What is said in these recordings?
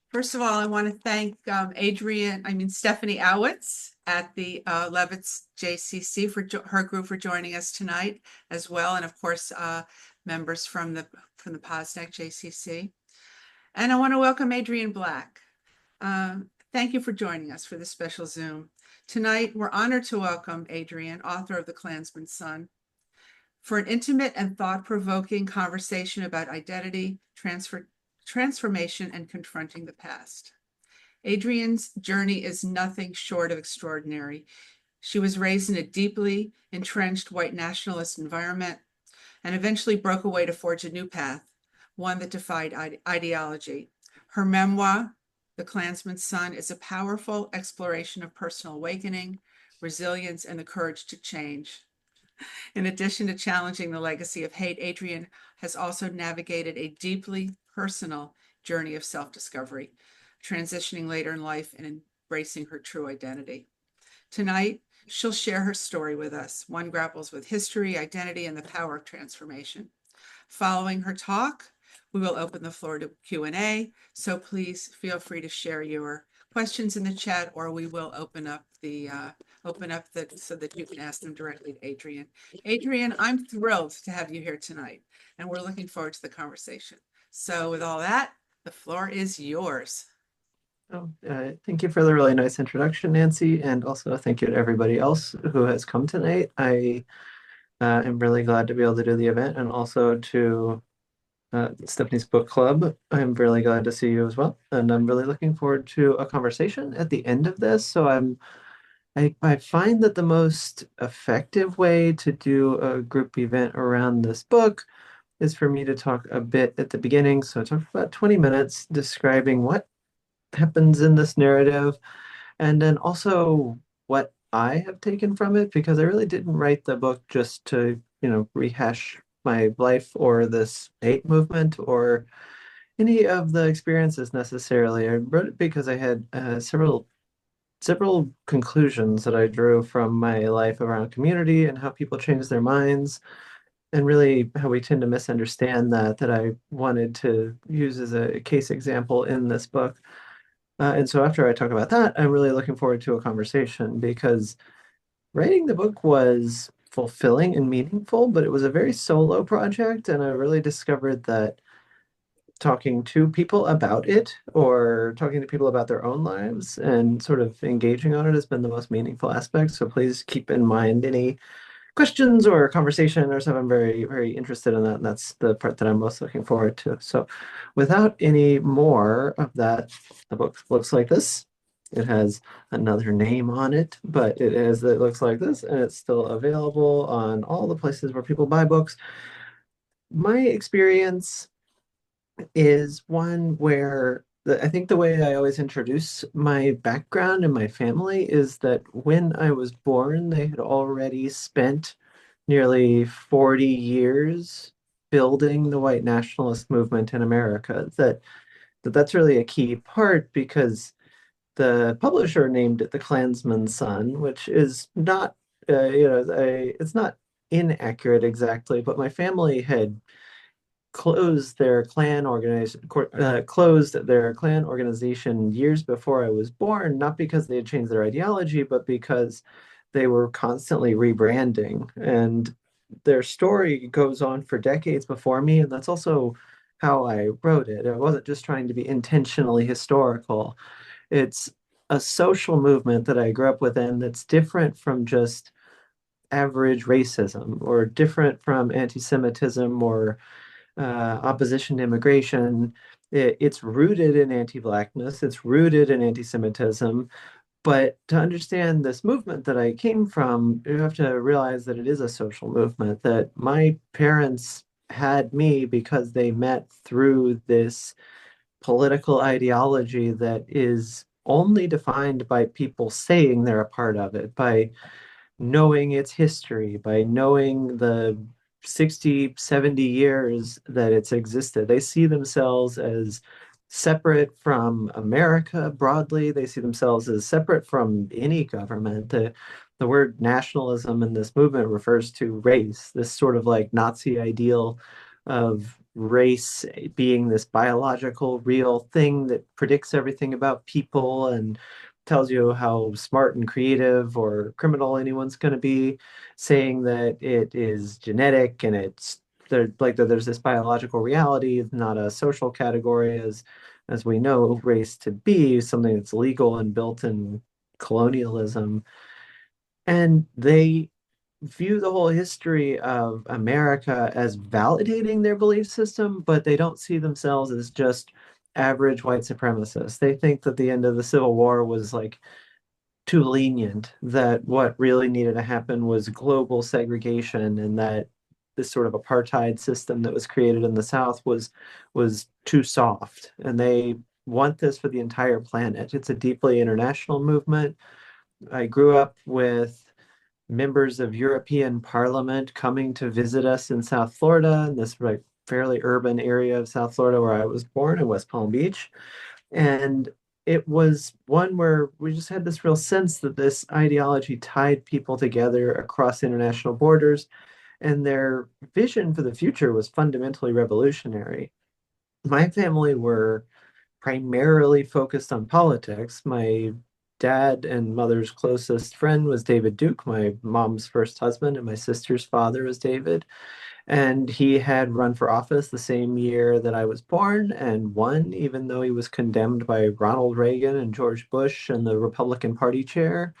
First of all, I want to thank Stephanie Owitz at the Levitz JCC for her group for joining us tonight as well, and of course, members from the Posnack JCC. And I want to welcome Adrianne Black. Thank you for joining us for this special Zoom. Tonight, we're honored to welcome Adrianne, author of The Klansman's Son, for an intimate and thought-provoking conversation about identity, transformation, and confronting the past. Adrianne's journey is nothing short of extraordinary. She was raised in a deeply entrenched white nationalist environment and eventually broke away to forge a new path, one that defied ideology. Her memoir, The Klansman's Son, is a powerful exploration of personal awakening, resilience, and the courage to change. In addition to challenging the legacy of hate, Adrianne has also navigated a deeply personal journey of self-discovery, transitioning later in life and embracing her true identity. Tonight, she'll share her story with us. One grapples with history, identity, and the power of transformation. Following her talk, we will open the floor to Q&A, so please feel free to share your questions in the chat, or we will open up so that you can ask them directly to Adrianne. Adrianne, I'm thrilled to have you here tonight, and we're looking forward to the conversation. So with all that, the floor is yours. Thank you for the really nice introduction, Nancy, and also thank you to everybody else who has come tonight. I am really glad to be able to do the event, and also to Stephanie's book club. I'm really glad to see you as well, and I'm really looking forward to a conversation at the end of this. So I find that the most effective way to do a group event around this book is for me to talk a bit at the beginning. So I talk for about 20 minutes describing what happens in this narrative, and then also what I have taken from it, because I really didn't write the book just to, rehash my life or this hate movement or any of the experiences necessarily. I wrote it because I had several conclusions that I drew from my life around community and how people change their minds, and really how we tend to misunderstand that I wanted to use as a case example in this book. And so after I talk about that, I'm really looking forward to a conversation, because writing the book was fulfilling and meaningful, but it was a very solo project. And I really discovered that talking to people about it, or talking to people about their own lives and sort of engaging on it, has been the most meaningful aspect. So please keep in mind any questions or conversation or stuff. I'm very, very interested in that. And that's the part that I'm most looking forward to. So without any more of that, the book looks like this. It has another name on it, but it looks like this, and it's still available on all the places where people buy books. My experience is one where I think the way I always introduce my background and my family is that when I was born, they had already spent nearly 40 years building the white nationalist movement in America. That's really a key part, because the publisher named it The Klansman's Son, which is not, it's not inaccurate exactly, but my family had closed their Klan organization years before I was born, not because they had changed their ideology, but because they were constantly rebranding. And their story goes on for decades before me, and that's also how I wrote it. I wasn't just trying to be intentionally historical. It's a social movement that I grew up within that's different from just average racism, or different from anti-Semitism, or opposition to immigration. It's rooted in anti-Blackness, it's rooted in anti-Semitism. But to understand this movement that I came from, you have to realize that it is a social movement, that my parents had me because they met through this political ideology that is only defined by people saying they're a part of it, by knowing its history, by knowing the 60, 70 years that it's existed. They see themselves as separate from America broadly. They see themselves as separate from any government. The word nationalism in this movement refers to race, this sort of like Nazi ideal of race being this biological, real thing that predicts everything about people and tells you how smart and creative or criminal anyone's going to be, saying that it is genetic and it's there, like that there's this biological reality, not a social category as we know race to be something that's legal and built in colonialism. And they view the whole history of America as validating their belief system, but they don't see themselves as just average white supremacists. They think that the end of the Civil War was like too lenient, that what really needed to happen was global segregation, and that this sort of apartheid system that was created in the South was too soft. And they want this for the entire planet. It's a deeply international movement. I grew up with members of European Parliament coming to visit us in South Florida, in this like fairly urban area of South Florida where I was born in West Palm Beach. And it was one where we just had this real sense that this ideology tied people together across international borders, and their vision for the future was fundamentally revolutionary. My family were primarily focused on politics. My dad and mother's closest friend was David Duke, my mom's first husband, and my sister's father was David. And he had run for office the same year that I was born and won, even though he was condemned by Ronald Reagan and George Bush and the Republican Party chair.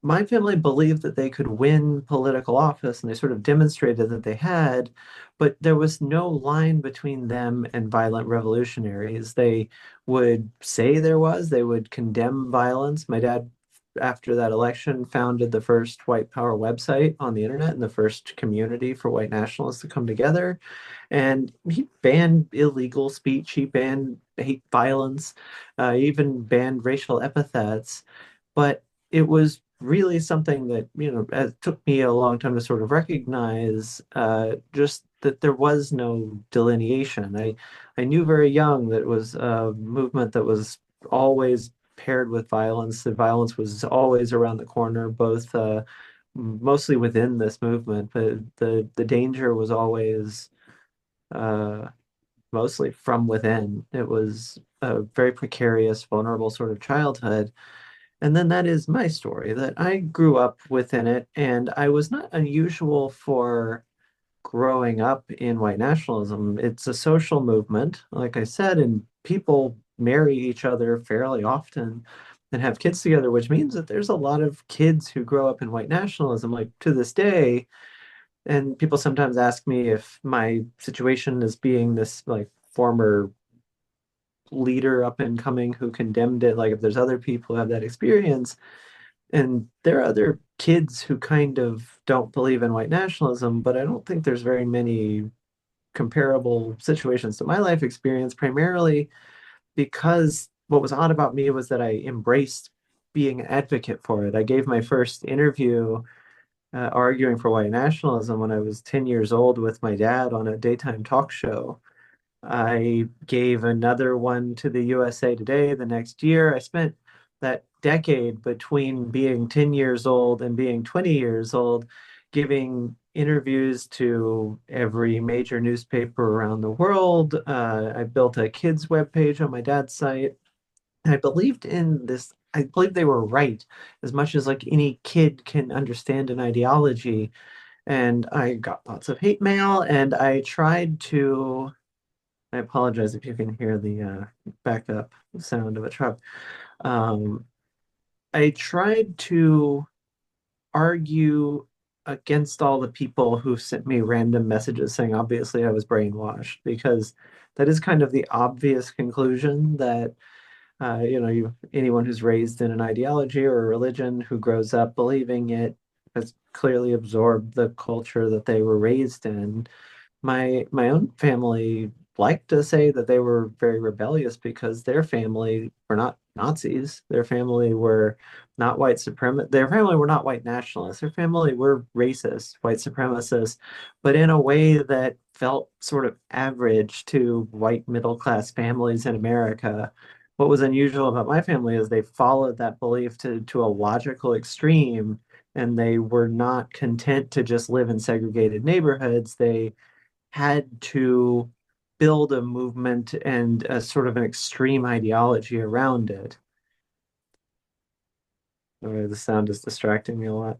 My family believed that they could win political office, and they sort of demonstrated that they had, but there was no line between them and violent revolutionaries. They would say there was, they would condemn violence. My dad, after that election, founded the first white power website on the internet and the first community for white nationalists to come together. And he banned illegal speech, he banned hate violence, even banned racial epithets. But it was really something that, it took me a long time to sort of recognize, just that there was no delineation. I knew very young that it was a movement that was always paired with violence. The violence was always around the corner, both mostly within this movement, but the danger was always uh, mostly from within. It was a very precarious, vulnerable sort of childhood. And then that is my story, that I grew up within it, and I was not unusual for growing up in white nationalism. It's a social movement, like I said, and people marry each other fairly often and have kids together, which means that there's a lot of kids who grow up in white nationalism, like to this day. And people sometimes ask me if my situation is being this like former leader up and coming who condemned it, like if there's other people who have that experience. And there are other kids who kind of don't believe in white nationalism, but I don't think there's very many comparable situations to my life experience, primarily because what was odd about me was that I embraced being an advocate for it. I gave my first interview arguing for white nationalism when I was 10 years old with my dad on a daytime talk show. I gave another one to the USA Today the next year. I spent that decade between being 10 years old and being 20 years old giving interviews to every major newspaper around the world. I built a kids webpage on my dad's site. I believed in this. I believe they were right as much as like any kid can understand an ideology. And I got lots of hate mail, and I tried to I apologize if you can hear the backup sound of a truck. Um, I tried to argue against all the people who sent me random messages saying obviously I was brainwashed, because that is kind of the obvious conclusion that anyone who's raised in an ideology or a religion who grows up believing it has clearly absorbed the culture that they were raised in. My own family liked to say that they were very rebellious because their family were not Nazis. Their family were not white supremacists. Their family were not white nationalists. Their family were racist, white supremacists, but in a way that felt sort of average to white middle class families in America. What was unusual about my family is they followed that belief to a logical extreme, and they were not content to just live in segregated neighborhoods. They had to build a movement and a sort of an extreme ideology around it. The sound is distracting me a lot.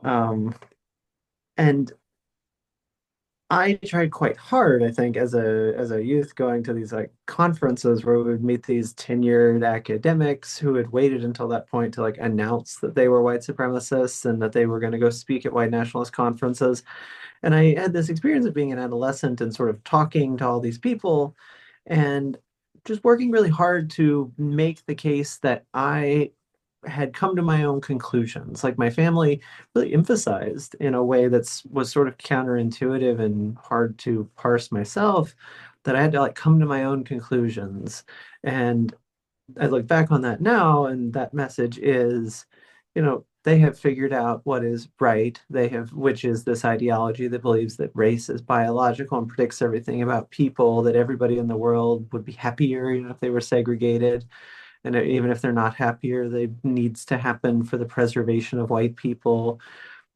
Um, and I tried quite hard, I think, as a youth going to these like conferences where we would meet these tenured academics who had waited until that point to like announce that they were white supremacists and that they were going to go speak at white nationalist conferences. And I had this experience of being an adolescent and sort of talking to all these people and just working really hard to make the case that I had come to my own conclusions. Like my family really emphasized in a way that's was sort of counterintuitive and hard to parse myself that I had to like come to my own conclusions. And I look back on that now, and that message is, they have figured out what is right. They have, which is this ideology that believes that race is biological and predicts everything about people, that everybody in the world would be happier, if they were segregated. And even if they're not happier, they needs to happen for the preservation of white people.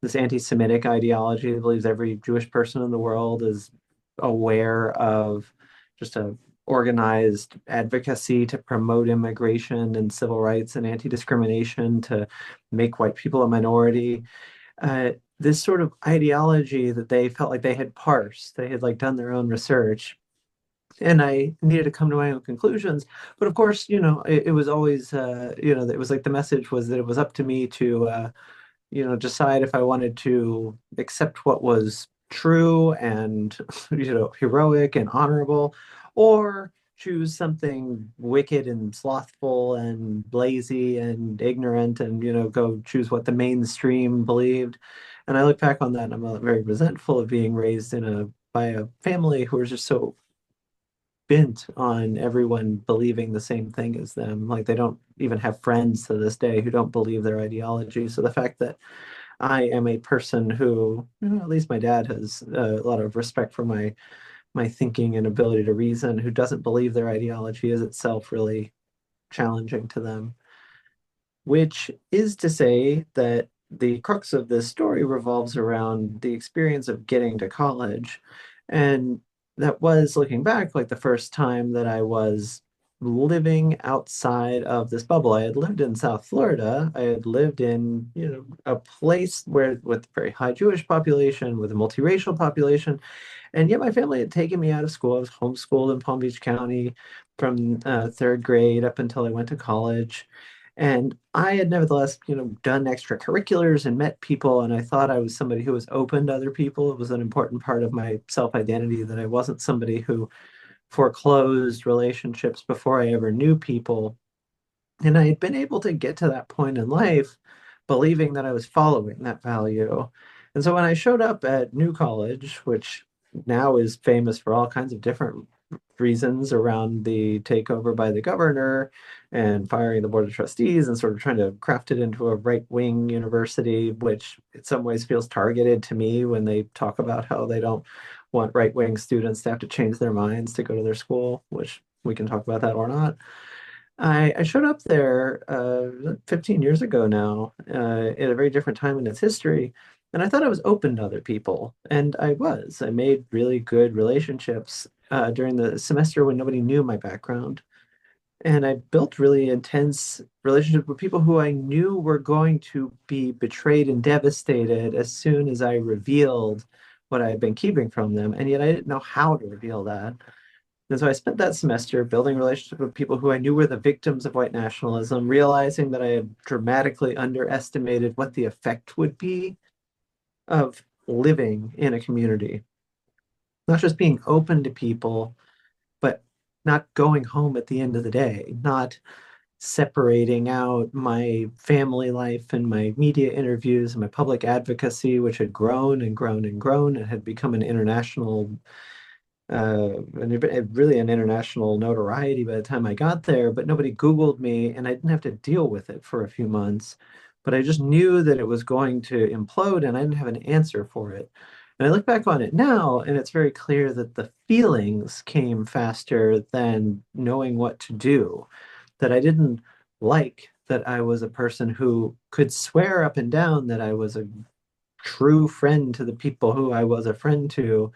This anti-Semitic ideology that believes every Jewish person in the world is aware of just a organized advocacy to promote immigration and civil rights and anti-discrimination to make white people a minority. This sort of ideology that they felt like they had parsed, they had like done their own research, and I needed to come to my own conclusions. But of course, it was always, it was like the message was that it was up to me to, decide if I wanted to accept what was true and, heroic and honorable, or choose something wicked and slothful and lazy and ignorant and, go choose what the mainstream believed. And I look back on that and I'm very resentful of being raised by a family who was just so bent on everyone believing the same thing as them. Like they don't even have friends to this day who don't believe their ideology. So the fact that I am a person who, at least my dad has a lot of respect for my thinking and ability to reason, who doesn't believe their ideology is itself really challenging to them. Which is to say that the crux of this story revolves around the experience of getting to college. And that was, looking back, like the first time that I was living outside of this bubble. I had lived in South Florida. I had lived in, a place where with a very high Jewish population, with a multiracial population. And yet my family had taken me out of school. I was homeschooled in Palm Beach County from third grade up until I went to college. And I had nevertheless, done extracurriculars and met people, and I thought I was somebody who was open to other people. It was an important part of my self-identity that I wasn't somebody who foreclosed relationships before I ever knew people. And I had been able to get to that point in life believing that I was following that value. And so when I showed up at New College, which now is famous for all kinds of different reasons around the takeover by the governor and firing the board of trustees and sort of trying to craft it into a right-wing university, which in some ways feels targeted to me when they talk about how they don't want right-wing students to have to change their minds to go to their school, which we can talk about that or not. I showed up there 15 years ago now, at a very different time in its history, and I thought I was open to other people, and I was. I made really good relationships during the semester when nobody knew my background, and I built really intense relationships with people who I knew were going to be betrayed and devastated as soon as I revealed what I had been keeping from them, and yet I didn't know how to reveal that. And so I spent that semester building relationships with people who I knew were the victims of white nationalism, realizing that I had dramatically underestimated what the effect would be of living in a community. Not just being open to people, but not going home at the end of the day, not separating out my family life and my media interviews and my public advocacy, which had grown and grown and grown and had become an international really an international notoriety by the time I got there, but nobody Googled me and I didn't have to deal with it for a few months. But I just knew that it was going to implode and I didn't have an answer for it. And I look back on it now and it's very clear that the feelings came faster than knowing what to do, that I didn't like that I was a person who could swear up and down that I was a true friend to the people who I was a friend to,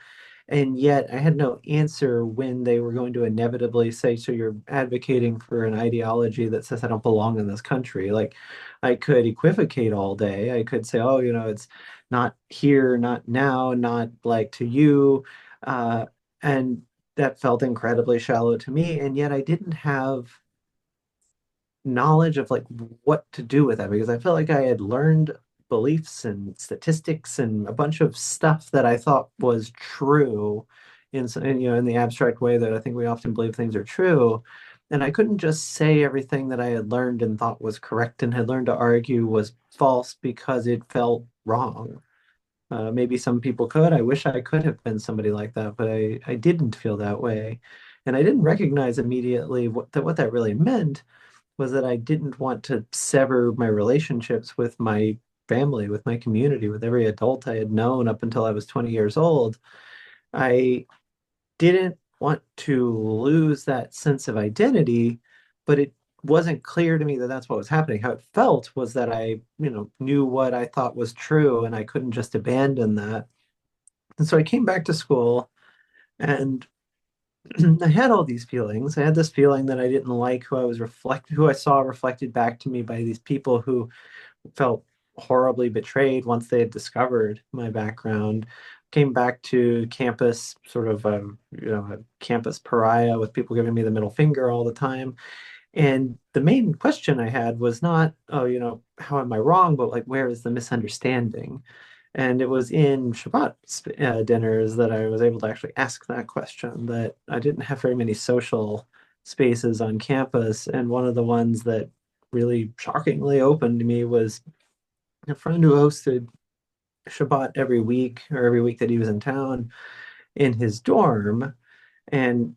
And yet I had no answer when they were going to inevitably say, so you're advocating for an ideology that says I don't belong in this country. Like I could equivocate all day. I could say, oh, it's not here, not now, not like to you. And that felt incredibly shallow to me. And yet I didn't have knowledge of like what to do with that because I felt like I had learned beliefs and statistics and a bunch of stuff that I thought was true in the abstract way that I think we often believe things are true. And I couldn't just say everything that I had learned and thought was correct and had learned to argue was false because it felt wrong. Maybe some people could. I wish I could have been somebody like that, but I didn't feel that way. And I didn't recognize immediately what that really meant was that I didn't want to sever my relationships with my family, with my community, with every adult I had known up until I was 20 years old. I didn't want to lose that sense of identity, but it wasn't clear to me that that's what was happening. How it felt was that I knew what I thought was true and I couldn't just abandon that. And so I came back to school and I had all these feelings. I had this feeling that I didn't like who I saw reflected back to me by these people who felt horribly betrayed once they had discovered my background. Came back to campus, sort of a campus pariah with people giving me the middle finger all the time. And the main question I had was not, oh, how am I wrong, but like, where is the misunderstanding? And it was in Shabbat dinners that I was able to actually ask that question, that I didn't have very many social spaces on campus. And one of the ones that really shockingly opened to me was a friend who hosted Shabbat every week or every week that he was in town in his dorm. And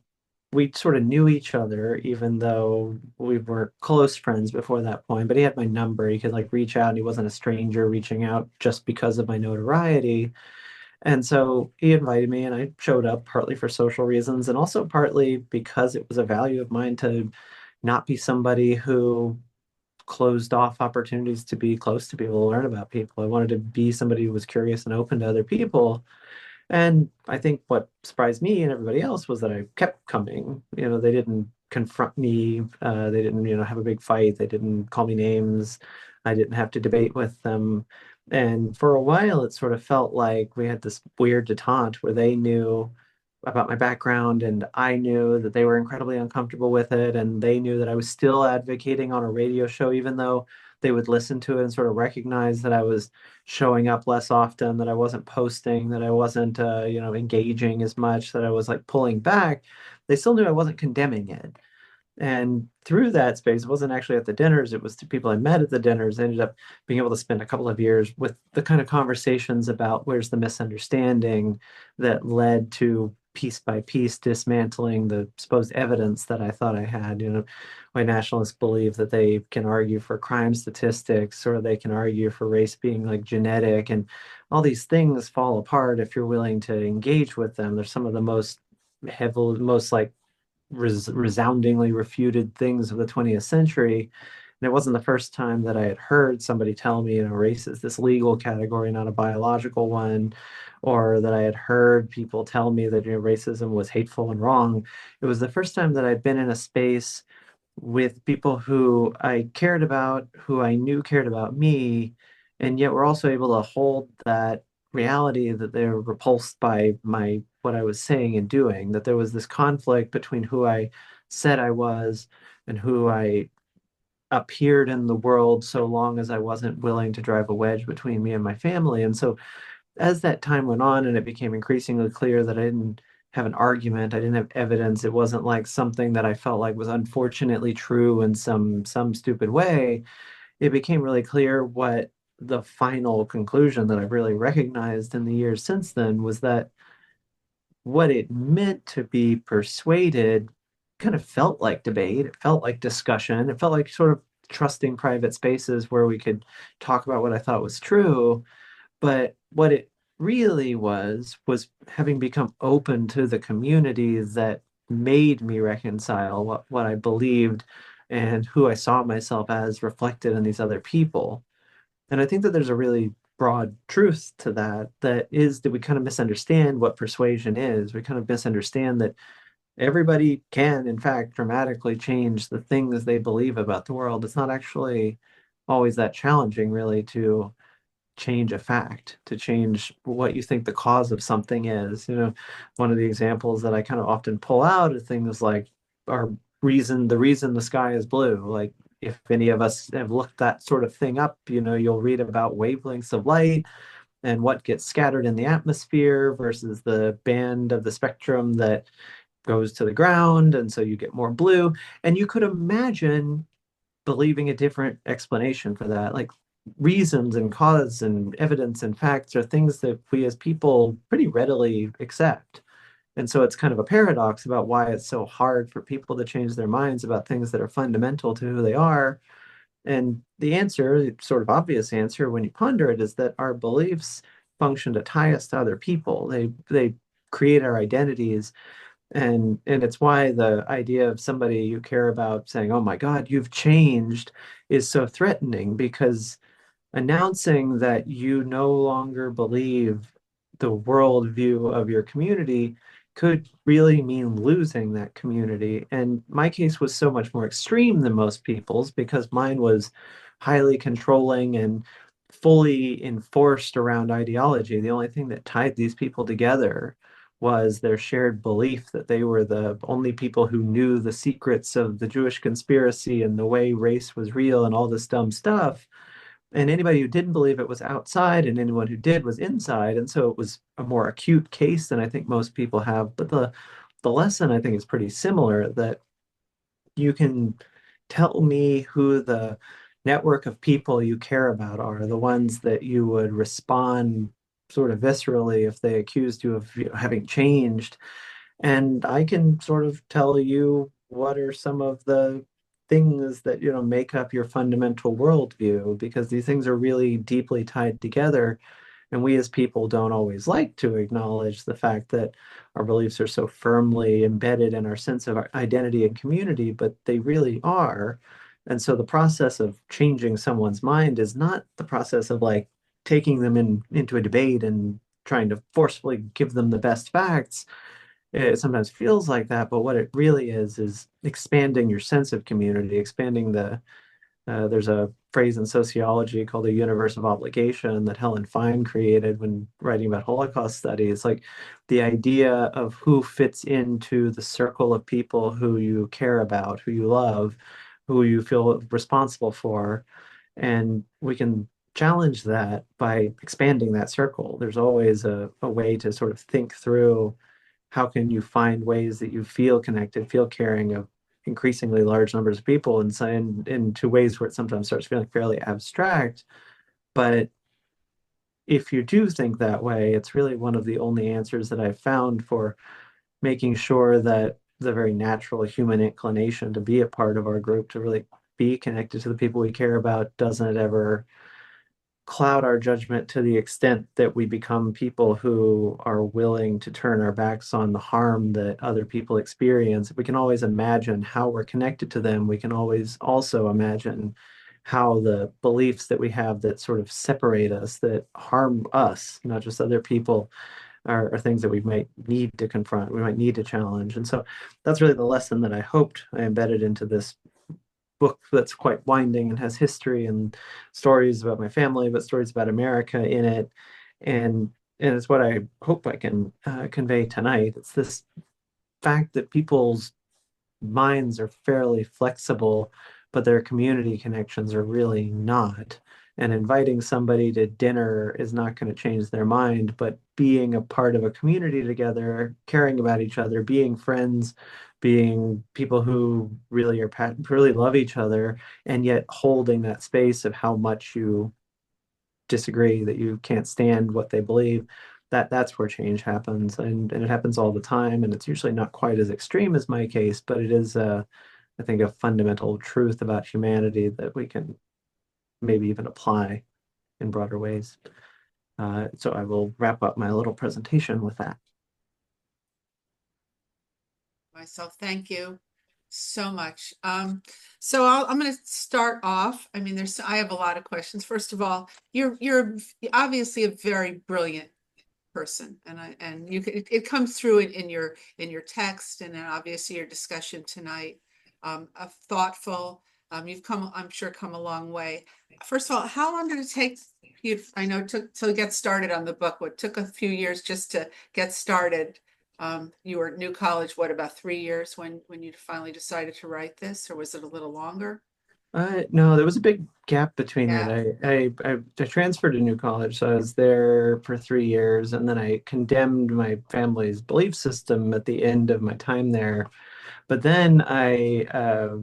we sort of knew each other, even though we weren't close friends before that point. But he had my number. He could like reach out, and he wasn't a stranger reaching out just because of my notoriety. And so he invited me, and I showed up partly for social reasons and also partly because it was a value of mine to not be somebody who closed off opportunities to be close to people, to learn about people. I wanted to be somebody who was curious and open to other people. And I think what surprised me and everybody else was that I kept coming. They didn't confront me. They didn't have a big fight. They didn't call me names. I didn't have to debate with them. And for a while, it sort of felt like we had this weird detente where they knew about my background and I knew that they were incredibly uncomfortable with it. And they knew that I was still advocating on a radio show, even though they would listen to it and sort of recognize that I was showing up less often, that I wasn't posting, that I wasn't, engaging as much, that I was like pulling back. They still knew I wasn't condemning it. And through that space, it wasn't actually at the dinners, it was the people I met at the dinners. I ended up being able to spend a couple of years with the kind of conversations about where's the misunderstanding that led to piece by piece dismantling the supposed evidence that I thought I had. White nationalists believe that they can argue for crime statistics or they can argue for race being like genetic, and all these things fall apart if you're willing to engage with them. They're some of the most like resoundingly refuted things of the 20th century. And it wasn't the first time that I had heard somebody tell me, race is this legal category, not a biological one, or that I had heard people tell me that, racism was hateful and wrong. It was the first time that I'd been in a space with people who I cared about, who I knew cared about me, and yet we're also able to hold that reality that they're repulsed by my what I was saying and doing, that there was this conflict between who I said I was and who I appeared in the world so long as I wasn't willing to drive a wedge between me and my family. And so as that time went on and it became increasingly clear that I didn't have an argument, I didn't have evidence, it wasn't like something that I felt like was unfortunately true in some stupid way, it became really clear what the final conclusion that I've really recognized in the years since then was that what it meant to be persuaded kind of felt like debate. It felt like discussion. It felt like sort of trusting private spaces where we could talk about what I thought was true. But what it really was having become open to the community that made me reconcile what I believed and who I saw myself as reflected in these other people. And I think that there's a really broad truth to that, that is that we kind of misunderstand what persuasion is. We kind of misunderstand that everybody can, in fact, dramatically change the things they believe about the world. It's not actually always that challenging, really, to change a fact, to change what you think the cause of something is. One of the examples that I kind of often pull out is things like our the reason the sky is blue. Like, if any of us have looked that sort of thing up, you'll read about wavelengths of light and what gets scattered in the atmosphere versus the band of the spectrum that goes to the ground. And so you get more blue. And you could imagine believing a different explanation for that. Like, reasons and cause and evidence and facts are things that we as people pretty readily accept. And so it's kind of a paradox about why it's so hard for people to change their minds about things that are fundamental to who they are. And the answer, the sort of obvious answer when you ponder it, is that our beliefs function to tie us to other people. They create our identities, and it's why the idea of somebody you care about saying, "Oh my God, you've changed," is so threatening, because announcing that you no longer believe the worldview of your community could really mean losing that community. And my case was so much more extreme than most people's, because mine was highly controlling and fully enforced around ideology. The only thing that tied these people together was their shared belief that they were the only people who knew the secrets of the Jewish conspiracy and the way race was real and all this dumb stuff. And anybody who didn't believe it was outside, and anyone who did was inside. And so it was a more acute case than I think most people have. But the lesson, I think, is pretty similar, that you can tell me who the network of people you care about are, the ones that you would respond sort of viscerally if they accused you of having changed. And I can sort of tell you what are some of the things that, make up your fundamental worldview, because these things are really deeply tied together. And we as people don't always like to acknowledge the fact that our beliefs are so firmly embedded in our sense of our identity and community, but they really are. And so the process of changing someone's mind is not the process of like taking them into a debate and trying to forcefully give them the best facts. It sometimes feels like that, but what it really is expanding your sense of community, expanding there's a phrase in sociology called the universe of obligation that Helen Fine created when writing about Holocaust studies. Like, the idea of who fits into the circle of people who you care about, who you love, who you feel responsible for. And we can challenge that by expanding that circle. There's always a way to sort of think through how can you find ways that you feel connected, feel caring of increasingly large numbers of people, and into ways where it sometimes starts feeling fairly abstract. But if you do think that way, it's really one of the only answers that I've found for making sure that the very natural human inclination to be a part of our group, to really be connected to the people we care about, doesn't ever cloud our judgment to the extent that we become people who are willing to turn our backs on the harm that other people experience. We can always imagine how we're connected to them. We can always also imagine how the beliefs that we have that sort of separate us, that harm us, not just other people, are things that we might need to confront, we might need to challenge. And so that's really the lesson that I hoped I embedded into this book that's quite winding and has history and stories about my family, but stories about America in it. And it's what I hope I can convey tonight. It's this fact that people's minds are fairly flexible, but their community connections are really not. And inviting somebody to dinner is not going to change their mind, but being a part of a community together, caring about each other, being friends, being people who really really love each other, and yet holding that space of how much you disagree, that you can't stand what they believe, that's where change happens. And it happens all the time. And it's usually not quite as extreme as my case, but it is, I think, a fundamental truth about humanity that we can maybe even apply in broader ways. So I will wrap up my little presentation with that. Myself, thank you. so much. So I'm going to start off. I mean, I have a lot of questions. First of all, you're obviously a very brilliant person, and it comes through in your text, and then obviously your discussion tonight. A thoughtful. You've come, I'm sure, come a long way. First of all, how long did it take you? I know it took to get started on the book. What took a few years just to get started. You were at New College, what, about 3 years when you finally decided to write this, or was it a little longer? No, there was a big gap between it. Yeah. I transferred to New College, so I was there for 3 years, and then I condemned my family's belief system at the end of my time there. But then I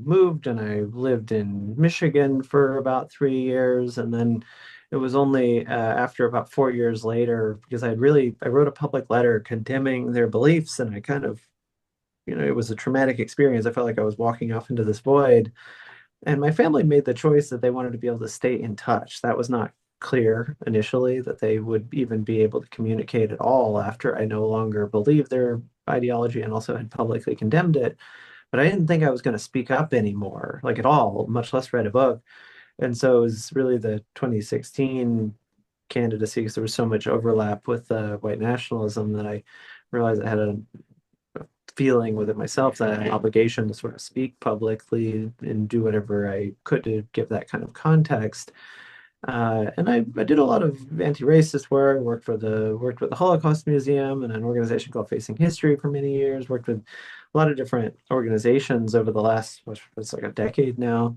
moved and I lived in Michigan for about 3 years. And then it was only after about 4 years later, because I wrote a public letter condemning their beliefs. And I kind of, it was a traumatic experience. I felt like I was walking off into this void. And my family made the choice that they wanted to be able to stay in touch. That was not clear initially that they would even be able to communicate at all after I no longer believed their ideology and also had publicly condemned it. But I didn't think I was going to speak up anymore, like at all, much less write a book. And so it was really the 2016 candidacy, because there was so much overlap with white nationalism, that I realized I had a feeling within myself that I had an obligation to sort of speak publicly and do whatever I could to give that kind of context. And I did a lot of anti-racist work, worked with the Holocaust Museum and an organization called Facing History for many years, worked with a lot of different organizations over the last, which was like a decade now.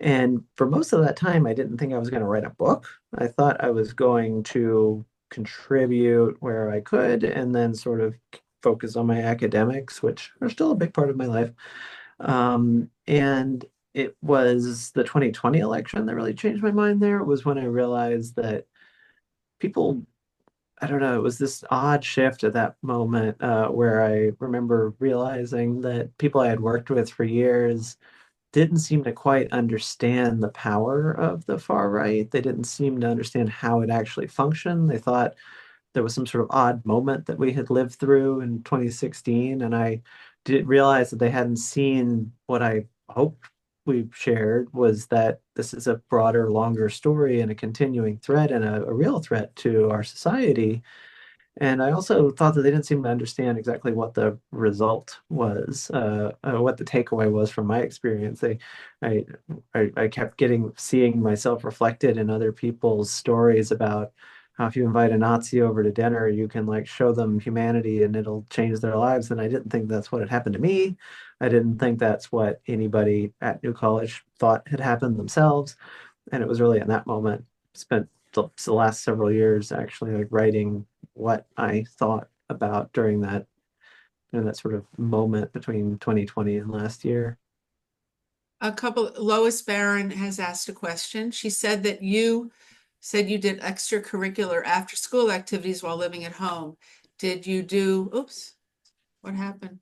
And for most of that time, I didn't think I was going to write a book. I thought I was going to contribute where I could and then sort of focus on my academics, which are still a big part of my life. And it was the 2020 election that really changed my mind there. It was when I realized that people, I don't know, it was this odd shift at that moment where I remember realizing that people I had worked with for years didn't seem to quite understand the power of the far right. They didn't seem to understand how it actually functioned. They thought there was some sort of odd moment that we had lived through in 2016, and I did realize that they hadn't seen what I hoped we shared, was that this is a broader, longer story and a continuing threat and a real threat to our society. And I also thought that they didn't seem to understand exactly what the result was, what the takeaway was from my experience. I, I kept seeing myself reflected in other people's stories about how if you invite a Nazi over to dinner, you can like show them humanity and it'll change their lives. And I didn't think that's what had happened to me. I didn't think that's what anybody at New College thought had happened themselves. And it was really in that moment, spent the last several years actually like writing what I thought about during that sort of moment between 2020 and last year. Lois Barron has asked a question. She said that you said you did extracurricular after school activities while living at home. Did you do, oops, what happened?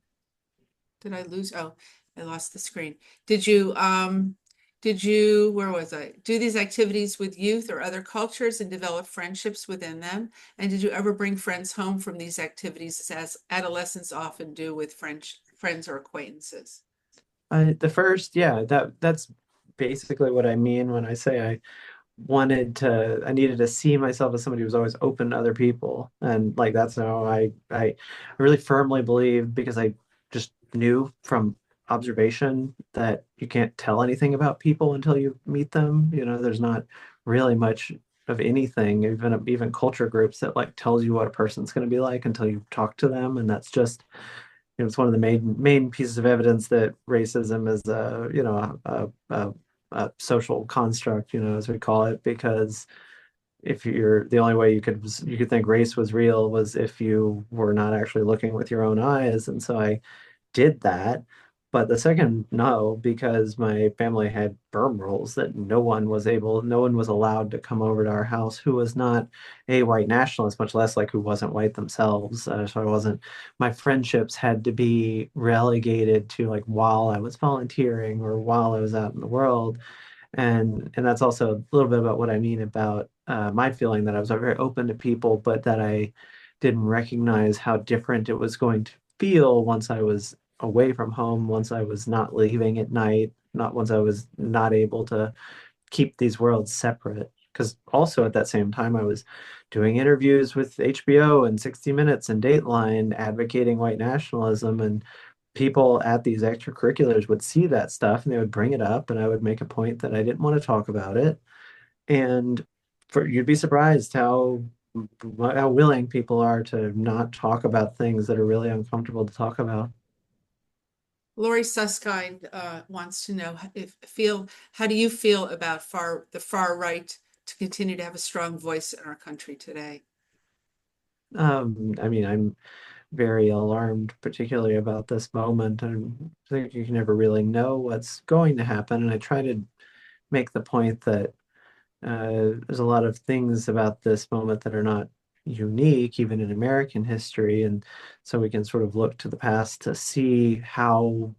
Did I lose? Oh, I lost the screen. Did you, where was I? Do these activities with youth or other cultures and develop friendships within them? And did you ever bring friends home from these activities, as adolescents often do with friends or acquaintances? The first, yeah, that's basically what I mean when I say I needed to see myself as somebody who was always open to other people. And like that's how I really firmly believe, because I just knew from observation that you can't tell anything about people until you meet them. There's not really much of anything, even culture groups, that like tells you what a person's going to be like until you talk to them. And that's just, it's one of the main pieces of evidence that racism is a social construct, as we call it, because if you're the only way you could think race was real was if you were not actually looking with your own eyes. And so I did that. But the second, no, because my family had firm rules that no one was allowed to come over to our house who was not a white nationalist, much less like who wasn't white themselves. So my friendships had to be relegated to like while I was volunteering or while I was out in the world. And that's also a little bit about what I mean about my feeling that I was very open to people, but that I didn't recognize how different it was going to feel once I was away from home, once I was not leaving at night, not once I was not able to keep these worlds separate. Because also at that same time, I was doing interviews with HBO and 60 Minutes and Dateline advocating white nationalism. And people at these extracurriculars would see that stuff and they would bring it up, and I would make a point that I didn't want to talk about it. And you'd be surprised how willing people are to not talk about things that are really uncomfortable to talk about. Lori Susskind wants to know how do you feel about the far right to continue to have a strong voice in our country today? I mean, I'm very alarmed, particularly about this moment. And I think you can never really know what's going to happen. And I try to make the point that there's a lot of things about this moment that are not unique, even in American history. And so we can sort of look to the past to see how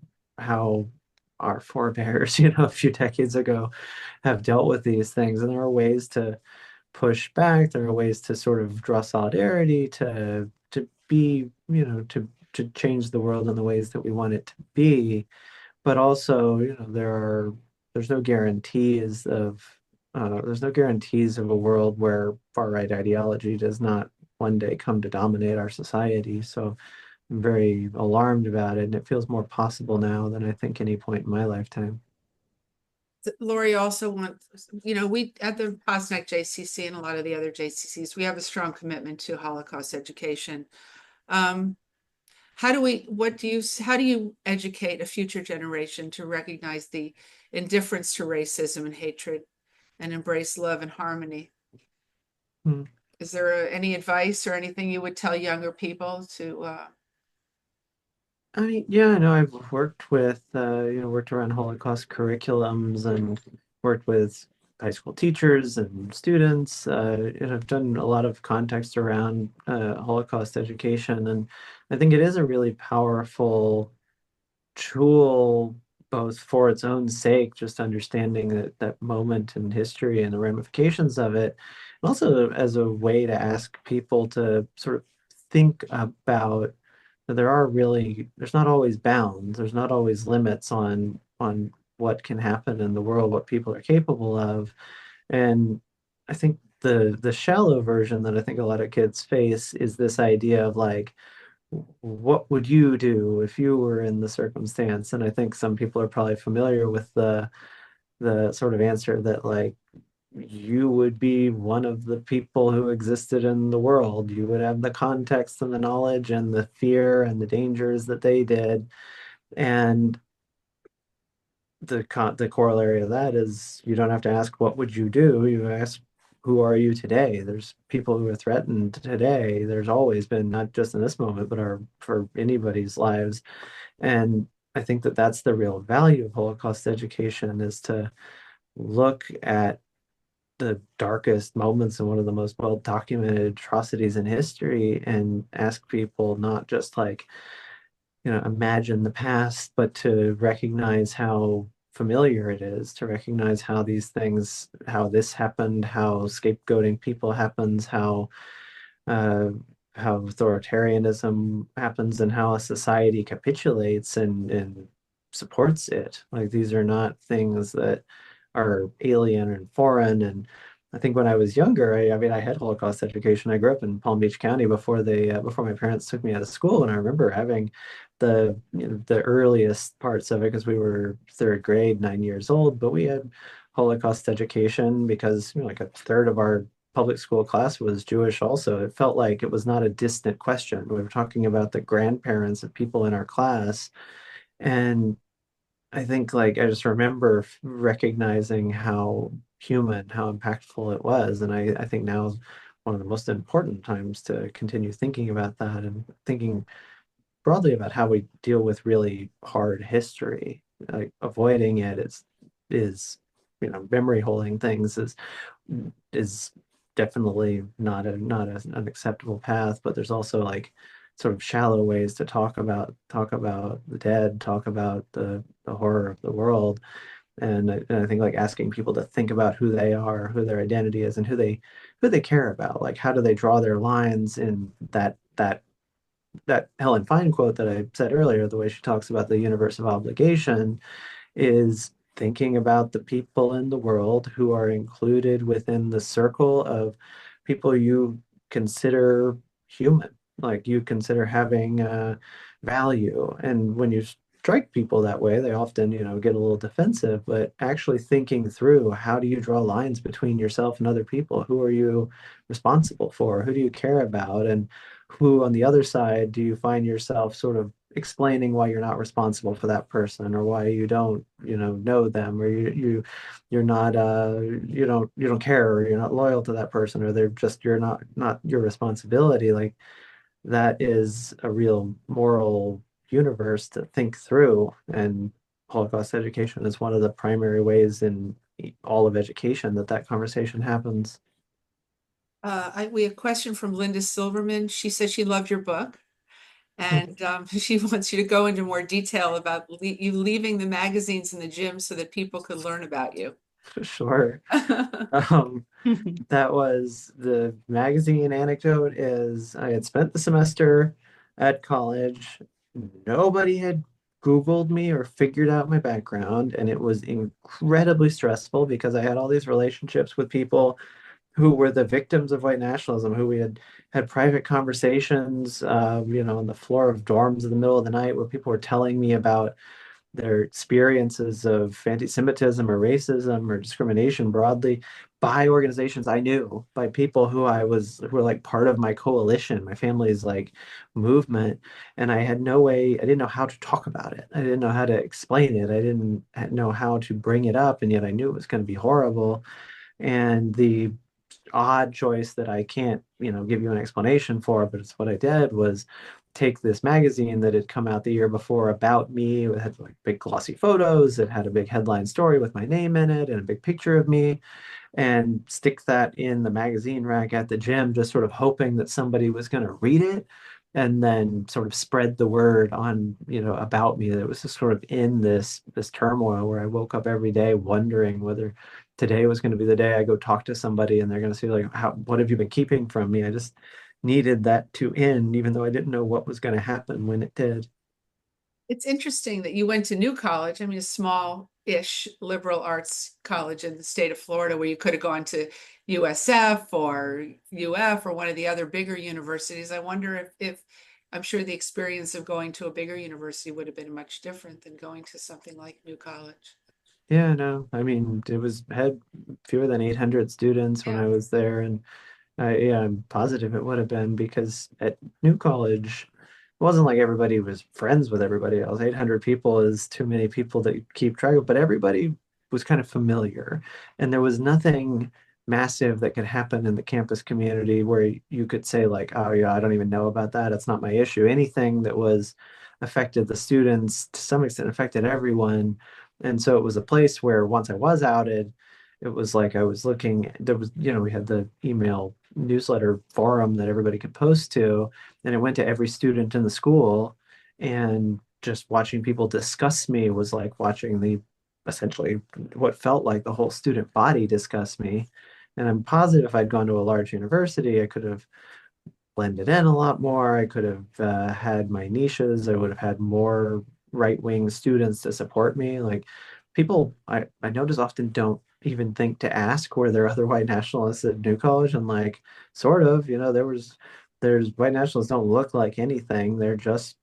our forebears, a few decades ago have dealt with these things. And there are ways to push back. There are ways to sort of draw solidarity, to be, to change the world in the ways that we want it to be. But also, there's no guarantees of a world where far right ideology does not one day come to dominate our society. So I'm very alarmed about it, and it feels more possible now than I think any point in my lifetime. Lori also wants, we at the Posnack JCC and a lot of the other JCCs, we have a strong commitment to Holocaust education. Um, how do you educate a future generation to recognize the indifference to racism and hatred and embrace love and harmony? Hmm. Is there any advice or anything you would tell younger people to, I mean, yeah, no, I've worked worked around Holocaust curriculums and worked with high school teachers and students, and I've done a lot of context around Holocaust education. And I think it is a really powerful tool, both for its own sake, just understanding that moment in history and the ramifications of it, and also as a way to ask people to sort of think about that there's not always bounds, there's not always limits on what can happen in the world, what people are capable of. And I think the shallow version that I think a lot of kids face is this idea of like, what would you do if you were in the circumstance? And I think some people are probably familiar with the sort of answer that like you would be one of the people who existed in the world. You would have the context and the knowledge and the fear and the dangers that they did. And the corollary of that is you don't have to ask what would you do. You ask who are you today? There's people who are threatened today. There's always been, not just in this moment, but are for anybody's lives. And I think that that's the real value of Holocaust education, is to look at the darkest moments and one of the most well documented atrocities in history and ask people not just like, imagine the past, but to recognize how familiar it is, to recognize how these things, how this happened, how scapegoating people happens, uh, how authoritarianism happens, and how a society capitulates and supports it. Like these are not things that are alien and foreign. And I think when I was younger, I mean, I had Holocaust education. I grew up in Palm Beach County before my parents took me out of school, and I remember having the earliest parts of it because we were third grade, 9 years old. But we had Holocaust education because like a third of our public school class was Jewish also. It felt like it was not a distant question. We were talking about the grandparents of people in our class. And I think like I just remember recognizing how human, how impactful it was. And I think now is one of the most important times to continue thinking about that and thinking broadly about how we deal with really hard history. Like avoiding it is memory holding things is definitely not an acceptable path. But there's also like sort of shallow ways to talk about the dead, talk about the horror of the world. And I think like asking people to think about who they are, who their identity is, and who they care about. Like how do they draw their lines in that that Helen Fine quote that I said earlier, the way she talks about the universe of obligation, is thinking about the people in the world who are included within the circle of people you consider human, like you consider having value. And when you strike people that way, they often, get a little defensive, but actually thinking through how do you draw lines between yourself and other people? Who are you responsible for? Who do you care about? And who on the other side do you find yourself sort of explaining why you're not responsible for that person or why you don't, know them, or you're not you don't care, or you're not loyal to that person, or they're just you're not your responsibility. Like that is a real moral universe to think through. And Holocaust education is one of the primary ways in all of education that that conversation happens. We have a question from Linda Silverman. She says she loved your book, and she wants you to go into more detail about you leaving the magazines in the gym so that people could learn about you. Sure. Um, that was the magazine anecdote is I had spent the semester at college. Nobody had Googled me or figured out my background, and it was incredibly stressful because I had all these relationships with people who were the victims of white nationalism, who we had private conversations, on the floor of dorms in the middle of the night where people were telling me about their experiences of anti-Semitism or racism or discrimination broadly by organizations I knew, by people who were like part of my coalition, my family's like movement. And I had no way, I didn't know how to talk about it. I didn't know how to explain it. I didn't know how to bring it up. And yet I knew it was going to be horrible. And the odd choice that I can't, give you an explanation for, but it's what I did was take this magazine that had come out the year before about me. It had like big glossy photos. It had a big headline story with my name in it and a big picture of me, and stick that in the magazine rack at the gym, just sort of hoping that somebody was going to read it and then sort of spread the word on, about me. That it was just sort of in this turmoil where I woke up every day wondering whether today was going to be the day I go talk to somebody and they're going to say like, what have you been keeping from me? I just needed that to end, even though I didn't know what was going to happen when it did. It's interesting that you went to New College, I mean, a small-ish liberal arts college in the state of Florida, where you could have gone to USF or UF or one of the other bigger universities. I wonder if I'm sure the experience of going to a bigger university would have been much different than going to something like New College. Yeah, no, I mean, it was had fewer than 800 students when Yeah. I was there, and yeah, I'm positive it would have been because at New College, it wasn't like everybody was friends with everybody else. 800 people is too many people that you keep track of, but everybody was kind of familiar. And there was nothing massive that could happen in the campus community where you could say, like, oh, yeah, I don't even know about that. It's not my issue. Anything that was affected the students to some extent affected everyone. And so it was a place where once I was outed, it was like I was looking, there was, we had the email newsletter forum that everybody could post to, and it went to every student in the school. And just watching people discuss me was like watching the essentially what felt like the whole student body discuss me. And I'm positive if I'd gone to a large university, I could have blended in a lot more. I could have had my niches. I would have had more right-wing students to support me. Like people, I notice often don't even think to ask were there other white nationalists at New College, and like sort of, there's white nationalists don't look like anything. They're just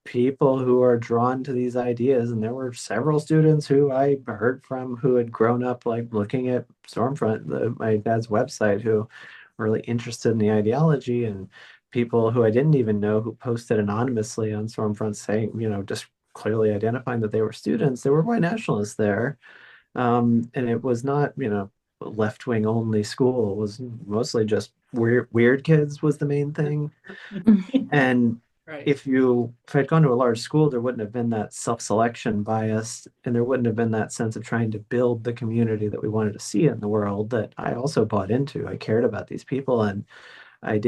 people who are drawn to these ideas. And there were several students who I heard from who had grown up like looking at Stormfront, my dad's website, who were really interested in the ideology, and people who I didn't even know who posted anonymously on Stormfront saying, just clearly identifying that they were students. There were white nationalists there. And it was not, left-wing only school. It was mostly just weird kids was the main thing. And Right. if I'd gone to a large school, there wouldn't have been that self-selection bias, and there wouldn't have been that sense of trying to build the community that we wanted to see in the world that I also bought into. I cared about these people, and I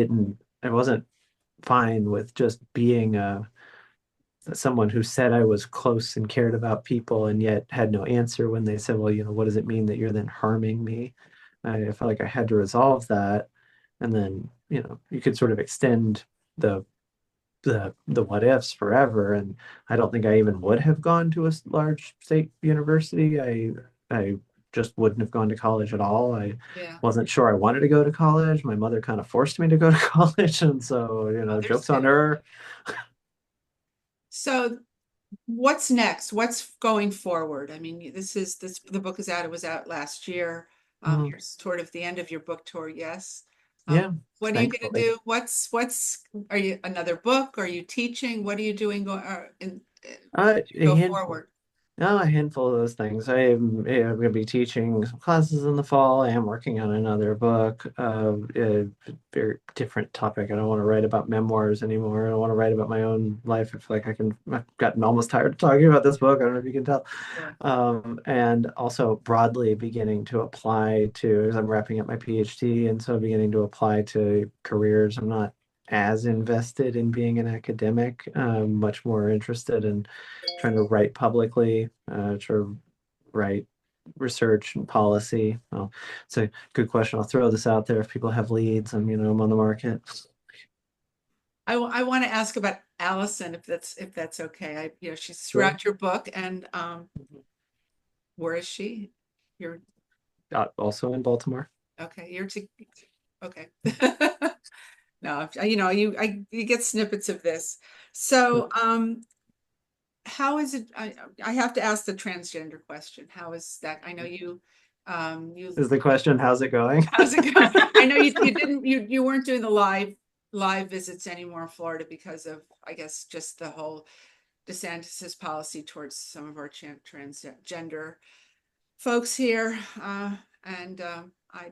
wasn't fine with just being someone who said I was close and cared about people and yet had no answer when they said, well, what does it mean that you're then harming me? I felt like I had to resolve that. And then, you could sort of extend the the what ifs forever. And I don't think I even would have gone to a large state university. I just wouldn't have gone to college at all. I Yeah, wasn't sure I wanted to go to college. My mother kind of forced me to go to college, and so, others joke's on do. her. So what's next? What's going forward? I mean, the book is out. It was out last year. Mhm. You're sort of the end of your book tour, yes. Um, Yeah, what are you going to thankfully. do? Are you another book? Are you teaching? What are you doing as you A go handful. forward? Oh, a handful of those things. I'm going to be teaching some classes in the fall. I am working on another book, a very different topic. I don't want to write about memoirs anymore. I don't want to write about my own life. I feel like I've gotten almost tired of talking about this book. I don't know if you can tell. Sure. And also broadly beginning to apply to, as I'm wrapping up my PhD, and so beginning to apply to careers. I'm not as invested in being an academic, much more interested in trying to write publicly, to write research and policy. Well, it's a good question. I'll throw this out there if people have leads. I'm on the market. I want to ask about Allison, if that's okay. She's Sure. throughout your book, and where is she? You're Also in Baltimore. okay. You're to okay. No, you get snippets of this. So, how is it? I have to ask the transgender question. How is that? I know you Is the question, how's it going? how's it going? I know you weren't doing the live visits anymore in Florida because of, I guess, just the whole DeSantis's policy towards some of our transgender folks here. And I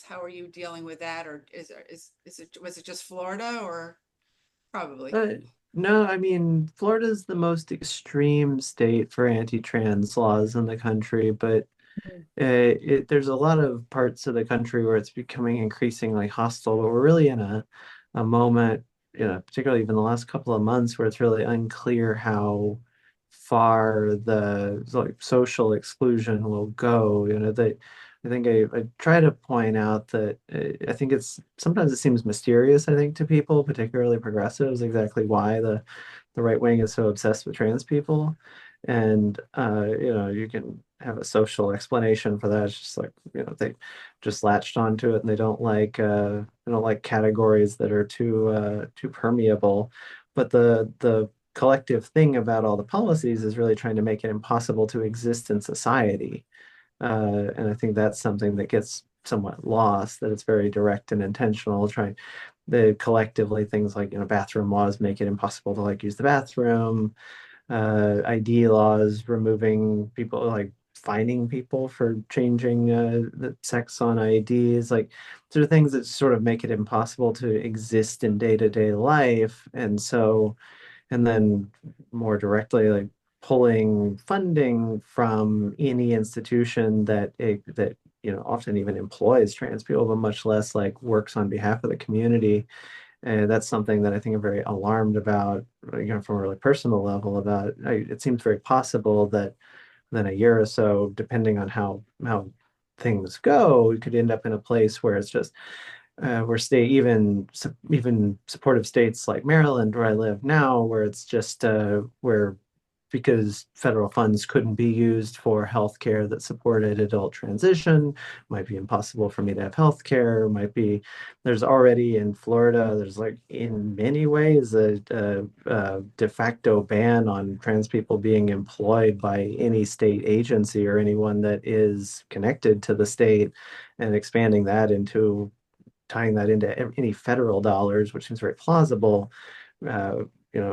how are you dealing with that? Or was it just Florida, or probably? Uh, no, I mean, Florida's the most extreme state for anti-trans laws in the country, but there's a lot of parts of the country where it's becoming increasingly hostile, but we're really in a moment, particularly even the last couple of months, where it's really unclear how far the like social exclusion will go. I think I try to point out that I think it's sometimes it seems mysterious, I think, to people, particularly progressives, exactly why the right wing is so obsessed with trans people. And you can have a social explanation for that. It's just like, they just latched onto it, and they don't like categories that are too permeable. But the collective thing about all the policies is really trying to make it impossible to exist in society. And I think that's something that gets somewhat lost, that it's very direct and intentional, trying the collectively things like, bathroom laws make it impossible to like use the bathroom, ID laws, removing people, like fining people for changing the sex on IDs, like sort of things that sort of make it impossible to exist in day-to-day life. And so, and then more directly, like pulling funding from any institution that often even employs trans people, but much less like works on behalf of the community. And that's something that I think I'm very alarmed about, from a really personal level. It seems very possible that within a year or so, depending on how things go, we could end up in a place where it's just where even supportive states like Maryland, where I live now, where it's just where because federal funds couldn't be used for healthcare that supported adult transition, might be impossible for me to have healthcare. There's already in Florida, there's like in many ways a de facto ban on trans people being employed by any state agency or anyone that is connected to the state, and expanding that into tying that into any federal dollars, which seems very plausible, uh,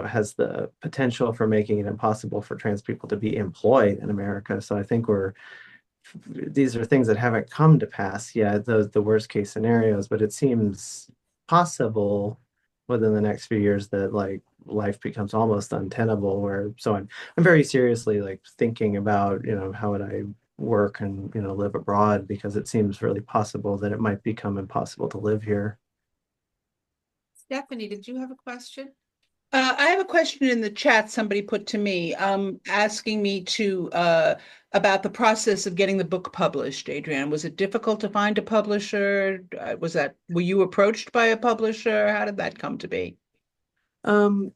has the potential for making it impossible for trans people to be employed in America. So I think these are things that haven't come to pass yet, the worst case scenarios, but it seems possible within the next few years that like life becomes almost untenable, so I'm very seriously like thinking about, how would I work and, live abroad, because it seems really possible that it might become impossible to live here. Stephanie, did you have a question? I have a question in the chat somebody put to me, asking me to about the process of getting the book published. Adrienne, was it difficult to find a publisher? Were you approached by a publisher? How did that come to be? Um,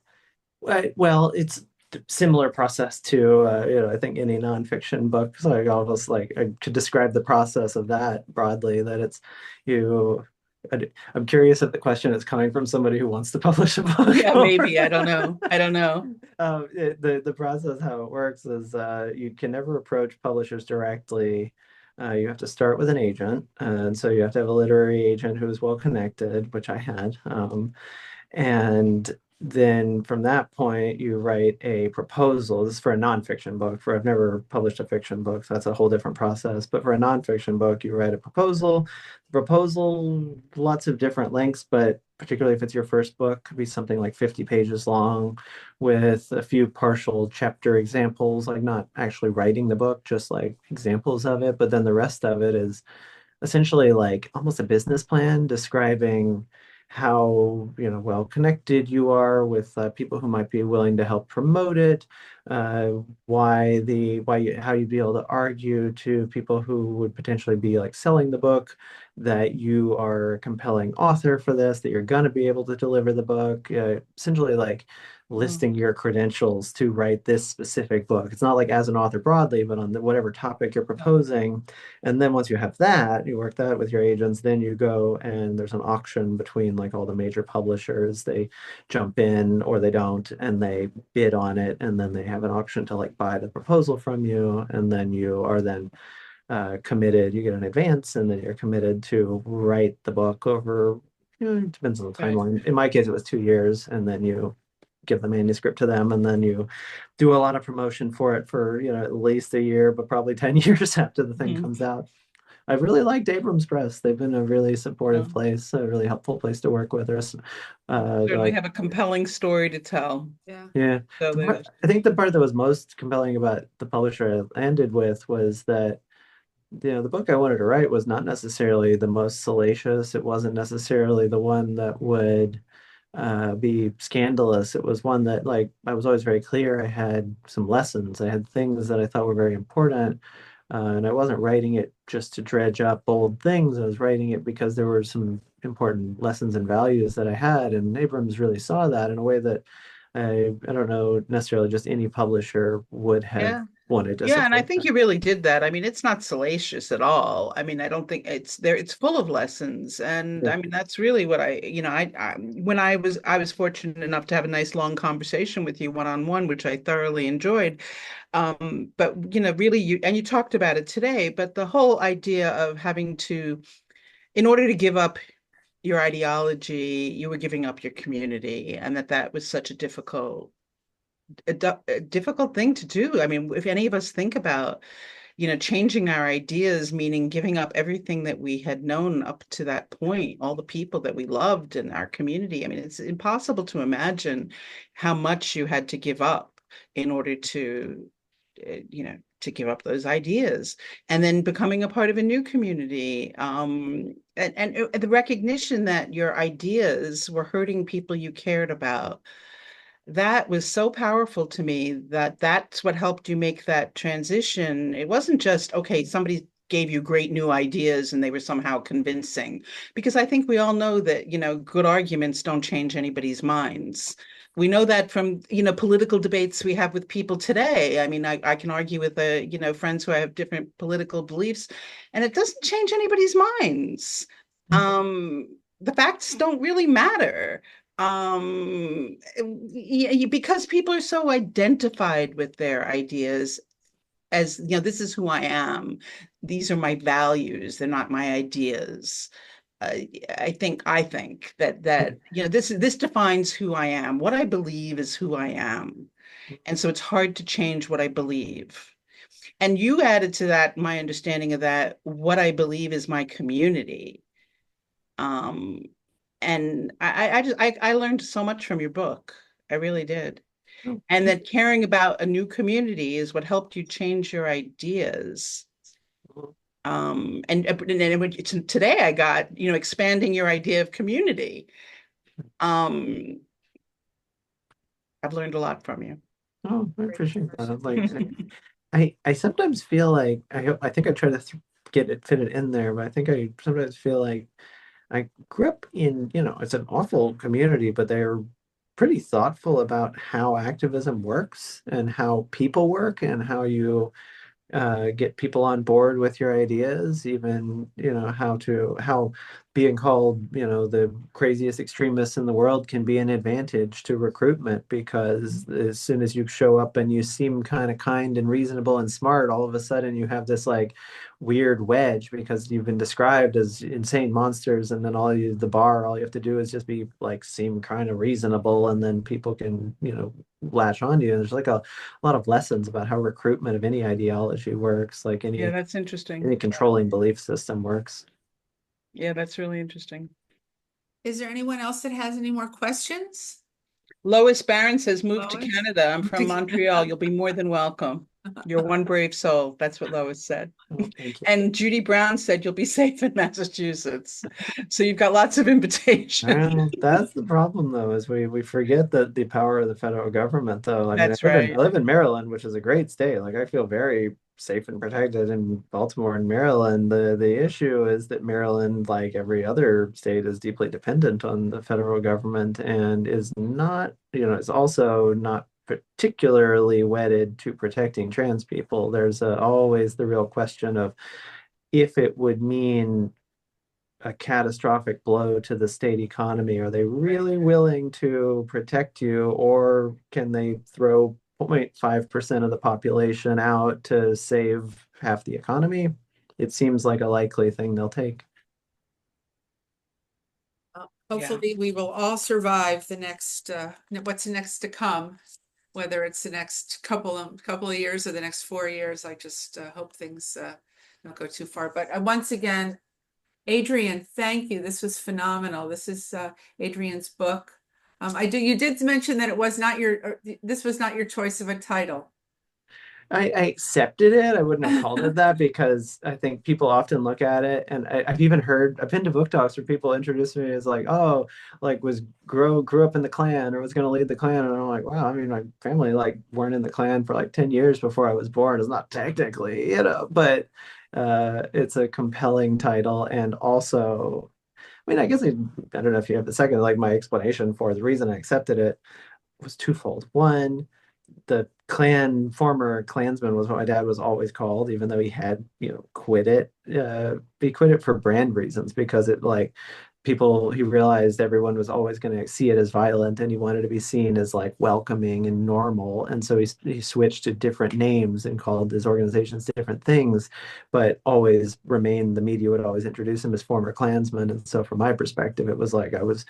well, it's similar process to I think any nonfiction book. So I almost like to describe the process of that broadly, that it's you. I'm curious if the question is coming from somebody who wants to publish a book. Yeah, Or, maybe. I don't know. I don't know. the process, how it works is you can never approach publishers directly. You have to start with an agent, and so you have to have a literary agent who is well connected, which I had. And then from that point, you write a proposal. This is for a nonfiction book. For I've never published a fiction book, so that's a whole different process. But for a nonfiction book, you write a proposal. Proposal, lots of different lengths, but particularly if it's your first book, could be something like 50 pages long with a few partial chapter examples, like not actually writing the book, just like examples of it. But then the rest of it is essentially like almost a business plan describing how well connected you are with people who might be willing to help promote it, how you'd be able to argue to people who would potentially be like selling the book that you are a compelling author for this, that you're going to be able to deliver the book, essentially like Mm, listing your credentials to write this specific book. It's not like as an author broadly, but on whatever topic you're no. proposing. And then once you have that, you work that with your agents, then you go and there's an auction between like all the major publishers. They jump in or they don't, and they bid on it. And then they have an auction to like buy the proposal from you. And then you are then committed, you get an advance, and then you're committed to write the book over, it depends on the Right. timeline. In my case, it was 2 years, and then you give the manuscript to them, and then you do a lot of promotion for it for at least a year, but probably 10 years after the thing Mhm. comes out. I've really liked Abrams Press. They've been a really supportive No. place, a really helpful place to work with us. Certainly Like, have a compelling story to tell. Yeah. yeah, So there's, I think the part that was most compelling about the publisher I landed with was that the book I wanted to write was not necessarily the most salacious. It wasn't necessarily the one that would be scandalous. It was one that, like, I was always very clear. I had some lessons. I had things that I thought were very important. And I wasn't writing it just to dredge up old things. I was writing it because there were some important lessons and values that I had. And Abrams really saw that in a way that I don't know necessarily just any publisher would have yeah. wanted to Yeah, and I support think that. you really did that. I mean, it's not salacious at all. I mean, I don't think it's there. It's full of lessons, and Yeah. I mean, that's really what I when I was fortunate enough to have a nice long conversation with you one on one, which I thoroughly enjoyed. But really, you talked about it today. But the whole idea of having to, in order to give up your ideology, you were giving up your community, and that was such a difficult thing to do. I mean, if any of us think about changing our ideas, meaning giving up everything that we had known up to that point, all the people that we loved in our community. I mean, it's impossible to imagine how much you had to give up in order to give up those ideas, and then becoming a part of a new community. And the recognition that your ideas were hurting people you cared about, that was so powerful to me, that's what helped you make that transition. It wasn't just, okay, somebody gave you great new ideas and they were somehow convincing. Because I think we all know that, good arguments don't change anybody's minds. We know that from, political debates we have with people today. I mean, I can argue with, friends who have different political beliefs, and it doesn't change anybody's minds. The facts don't really matter, because people are so identified with their ideas as, this is who I am, these are my values, they're not my ideas. I think that this defines who I am. What I believe is who I am, and so it's hard to change what I believe. And you added to that my understanding of that, what I believe is my community. um and I learned so much from your book. I really did. And that caring about a new community is what helped you change your ideas. Today I got, expanding your idea of community. Um, I've learned a lot from you. Oh, I appreciate that. Like, I sometimes feel like I think I try to fit it in there, but I think I sometimes feel like I grew up in, it's an awful community, but they're pretty thoughtful about how activism works and how people work and how you get people on board with your ideas, even, how being called, the craziest extremists in the world can be an advantage to recruitment because as soon as you show up and you seem kind of kind and reasonable and smart, all of a sudden you have this like weird wedge because you've been described as insane monsters, and then all you have to do is just be like seem kind of reasonable, and then people can, latch on to you. And there's like a lot of lessons about how recruitment of any ideology works, like Yeah, any that's interesting. controlling belief system works. Yeah, that's really interesting. Is there anyone else that has any more questions? Lois Barron says, move to Lois? Canada. I'm from Montreal. You'll be more than welcome. You're one brave soul. That's what Lois said. Oh, thank you. And Judy Brown said, you'll be safe in Massachusetts. So you've got lots of invitations. Well, that's the problem, though, is we forget that the power of the federal government, though. I mean, That's I right. live in Maryland, which is a great state. Like, I feel very safe and protected in Baltimore and Maryland. The issue is that Maryland, like every other state, is deeply dependent on the federal government and is not, is also not particularly wedded to protecting trans people. There's always the real question of if it would mean a catastrophic blow to the state economy, are they really willing to protect you, or can they throw 0.5% of the population out to save half the economy? It seems like a likely thing they'll take. Hopefully we will all survive the next, what's next to come, whether it's the next couple of years or the next 4 years. I just hope things don't go too far. But once again, Adrianne, thank you. This was phenomenal. This is Adrianne's book. You did mention that this was not your choice of a title. I accepted it. I wouldn't have called it that because I think people often look at it, and I've been to book talks where people introduce me as like, oh, like grew up in the Klan or was going to lead the Klan, and I'm like, wow, I mean, my family like weren't in the Klan for like 10 years before I was born. It's not technically, but it's a compelling title, and also, I mean, I guess I don't know if you have the second, like my explanation for the reason I accepted it was twofold. One, the former Klansman was what my dad was always called, even though he had, quit it. He quit it for brand reasons because it like he realized everyone was always going to see it as violent, and he wanted to be seen as like welcoming and normal. And so he switched to different names and called his organizations different things, but always remained, the media would always introduce him as former Klansman. And so from my perspective, it was like I was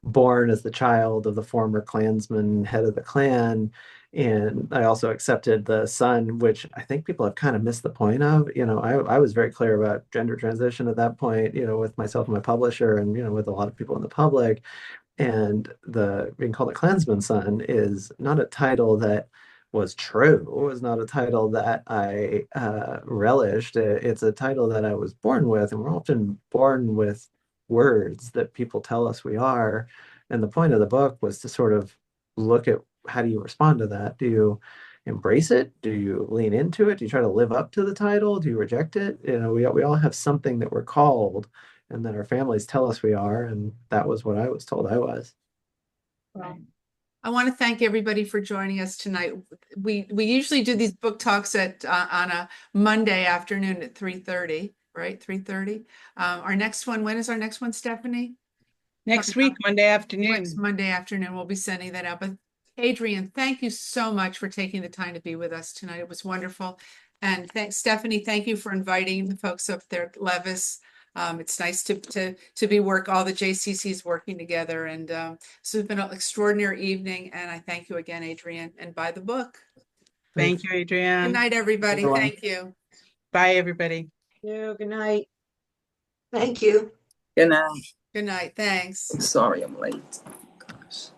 born as the child of the former Klansman, head of the Klan. And I also accepted the son, which I think people have kind of missed the point of. I was very clear about gender transition at that point, with myself and my publisher and, with a lot of people in the public. And being called a Klansman son is not a title that was true. It was not a title that I relished. It's a title that I was born with, and we're often born with words that people tell us we are. And the point of the book was to sort of look at, how do you respond to that? Do you embrace it? Do you lean into it? Do you try to live up to the title? Do you reject it? We all have something that we're called and that our families tell us we are. And that was what I was told I was. Well, I want to thank everybody for joining us tonight. We usually do these book talks on a Monday afternoon at 3:30, right? 3:30. Our next one, when is our next one, Stephanie? Next week, Monday afternoon. Next Monday afternoon, we'll be sending that out. But Adrianne, thank you so much for taking the time to be with us tonight. It was wonderful. And thanks, Stephanie, thank you for inviting the folks up there at Levis. It's nice to be all the JCCs working together. And so it's been an extraordinary evening. And I thank you again, Adrianne, and buy the book. Thank you, Adrianne. Good night, everybody. Everyone. Thank you. Bye, everybody. Good night. Thank you. Good night. Good night. Thanks. I'm sorry I'm late. Gosh.